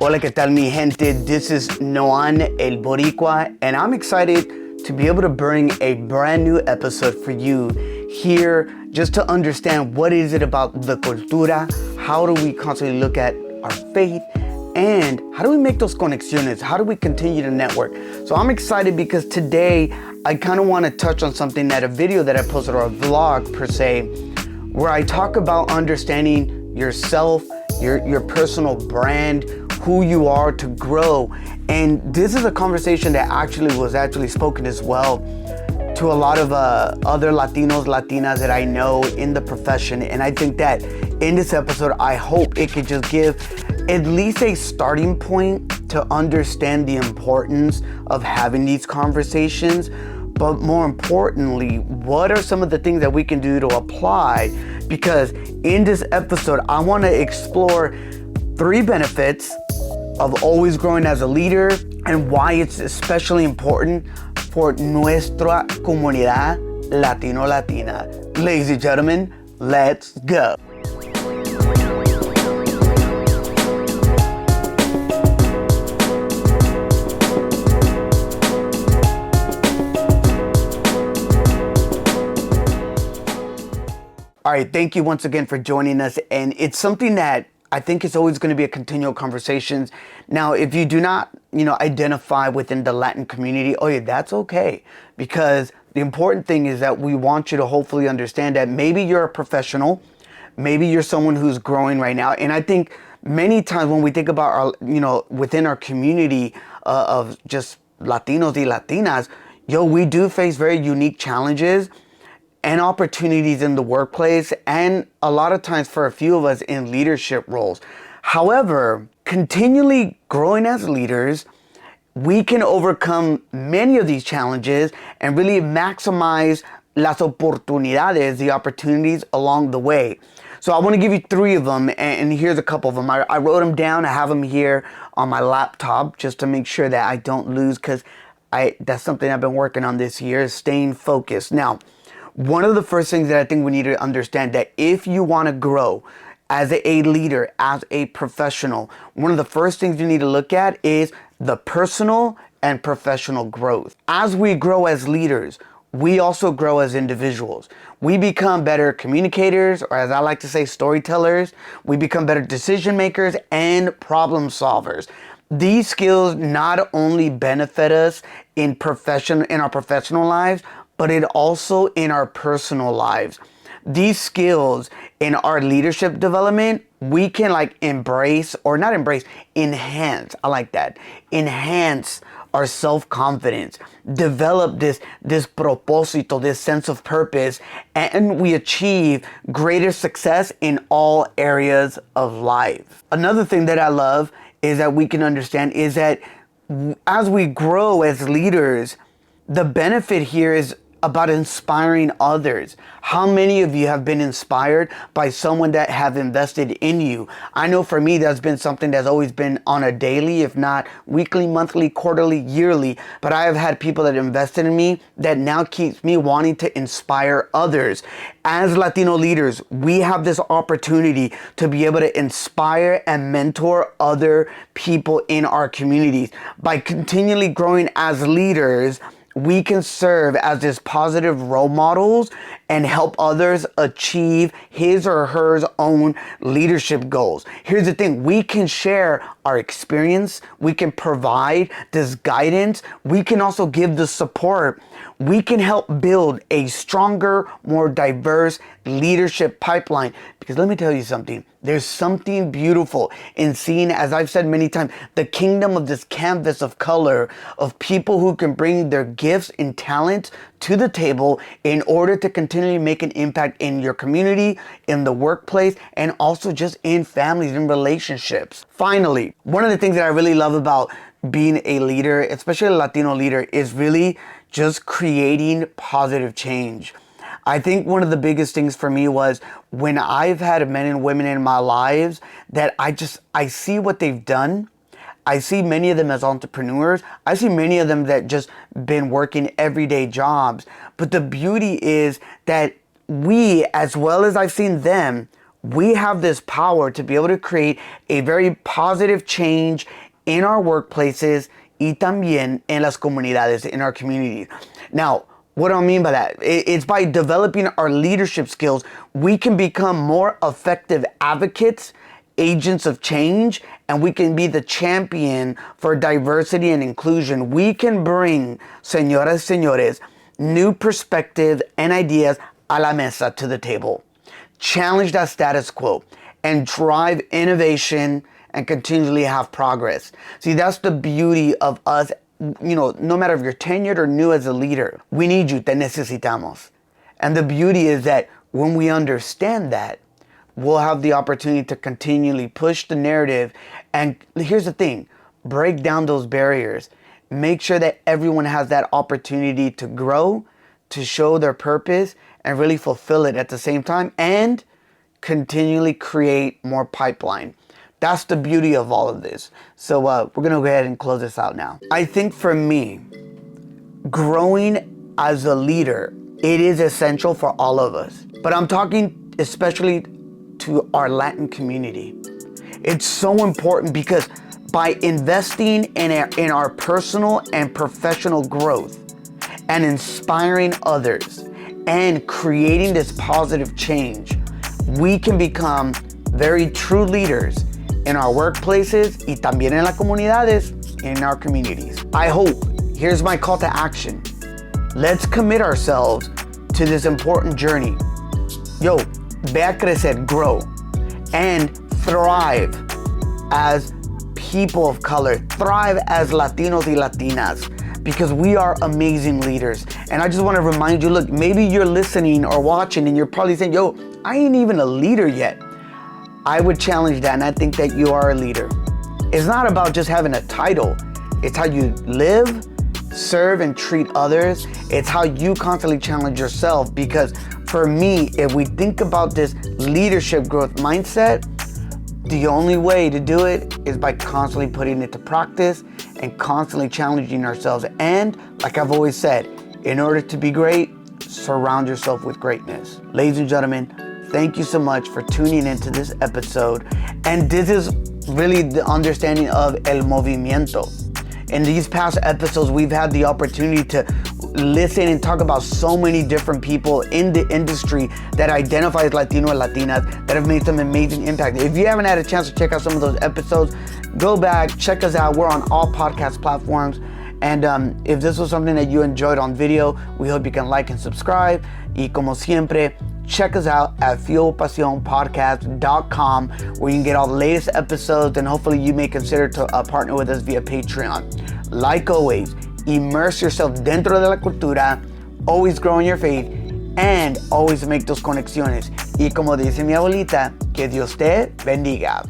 Hola, ¿qué tal, mi gente? This is Noan El Boricua, and I'm excited to be able to bring a brand new episode for you here just to understand what is it about the cultura, how do we constantly look at our faith, and how do we make those conexiones? How do we continue to network? So I'm excited because today I kind of want to touch on something that a video that I posted, or a vlog per se, where I talk about understanding yourself, your personal brand, who you are to grow. And this is a conversation that was actually spoken as well to a lot of other Latinos, Latinas that I know in the profession. And I think that in this episode, I hope it could just give at least a starting point to understand the importance of having these conversations. But more importantly, what are some of the things that we can do to apply? Because in this episode, I want to explore 3 benefits of always growing as a leader and why it's especially important for nuestra comunidad Latino-Latina. Ladies and gentlemen, let's go. All right, thank you once again for joining us. And it's something that I think is always going to be a continual conversation. Now, if you do not, identify within the Latin community, that's okay. Because the important thing is that we want you to hopefully understand that maybe you're a professional, maybe you're someone who's growing right now. And I think many times when we think about our, within our community of just Latinos y Latinas, we do face very unique challenges and opportunities in the workplace, and a lot of times for a few of us in leadership roles. However, continually growing as leaders, we can overcome many of these challenges and really maximize las oportunidades, the opportunities along the way. So I want to give you 3 of them, and here's a couple of them. I wrote them down. I have them here on my laptop just to make sure that I don't lose, because that's something I've been working on this year, is staying focused. Now, one of the first things that I think we need to understand, that if you want to grow as a leader, as a professional, one of the first things you need to look at is the personal and professional growth. As we grow as leaders, we also grow as individuals. We become better communicators, or as I like to say, storytellers. We become better decision makers and problem solvers. These skills not only benefit us in our professional lives, but it also in our personal lives. These skills in our leadership development, we can enhance. I like that. Enhance our self-confidence, develop this propósito, this sense of purpose, and we achieve greater success in all areas of life. Another thing that I love is that we can understand is that as we grow as leaders, the benefit here is about inspiring others. How many of you have been inspired by someone that have invested in you? I know for me, that's been something that's always been on a daily, if not weekly, monthly, quarterly, yearly. But I have had people that invested in me that now keeps me wanting to inspire others. As Latino leaders, we have this opportunity to be able to inspire and mentor other people in our communities. By continually growing as leaders, we can serve as this positive role models and help others achieve his or her own leadership goals. Here's the thing, we can share our experience, we can provide this guidance, we can also give the support. We can help build a stronger, more diverse leadership pipeline. Because let me tell you something, there's something beautiful in seeing, as I've said many times, the kingdom of this canvas of color of people who can bring their gifts and talents to the table in order to continually make an impact in your community, in the workplace, and also just in families and relationships. Finally, one of the things that I really love about being a leader, especially a Latino leader, is really just creating positive change. I think one of the biggest things for me was when I've had men and women in my lives that I see what they've done. I see many of them as entrepreneurs. I see many of them that just been working everyday jobs. But the beauty is that we, as well as I've seen them, we have this power to be able to create a very positive change in our workplaces y también en las comunidades, in our communities. Now, what do I mean by that? It's by developing our leadership skills, we can become more effective advocates, agents of change, and we can be the champion for diversity and inclusion. We can bring, señoras, señores, new perspective and ideas a la mesa, to the table. Challenge that status quo and drive innovation and continually have progress. See, that's the beauty of us. No matter if you're tenured or new as a leader, we need you, te necesitamos. And the beauty is that when we understand that, we'll have the opportunity to continually push the narrative. And here's the thing, break down those barriers. Make sure that everyone has that opportunity to grow, to show their purpose, and really fulfill it at the same time, and continually create more pipeline. That's the beauty of all of this. So we're gonna go ahead and close this out now. I think for me, growing as a leader, it is essential for all of us. But I'm talking especially to our Latin community. It's so important because by investing in our personal and professional growth and inspiring others and creating this positive change, we can become very true leaders in our workplaces y también en las comunidades, in our communities. I hope, here's my call to action. Let's commit ourselves to this important journey. Yo, ve a crecer, grow, and thrive as people of color, thrive as Latinos y Latinas, because we are amazing leaders. And I just want to remind you, look, maybe you're listening or watching and you're probably saying, yo, I ain't even a leader yet. I would challenge that, and I think that you are a leader. It's not about just having a title. It's how you live, serve, and treat others. It's how you constantly challenge yourself, because for me, if we think about this leadership growth mindset, the only way to do it is by constantly putting it to practice and constantly challenging ourselves. And like I've always said, in order to be great, surround yourself with greatness. Ladies and gentlemen, thank you so much for tuning into this episode. And this is really the understanding of el movimiento. In these past episodes, we've had the opportunity to listen and talk about so many different people in the industry that identify as Latino and Latinas that have made some amazing impact. If you haven't had a chance to check out some of those episodes, go back, check us out. We're on all podcast platforms. And if this was something that you enjoyed on video, we hope you can like and subscribe. Y como siempre, check us out at fuelpasionpodcast.com, where you can get all the latest episodes, and hopefully you may consider to partner with us via Patreon. Like always, immerse yourself dentro de la cultura, always grow in your faith, and always make those conexiones. Y como dice mi abuelita, que Dios te bendiga.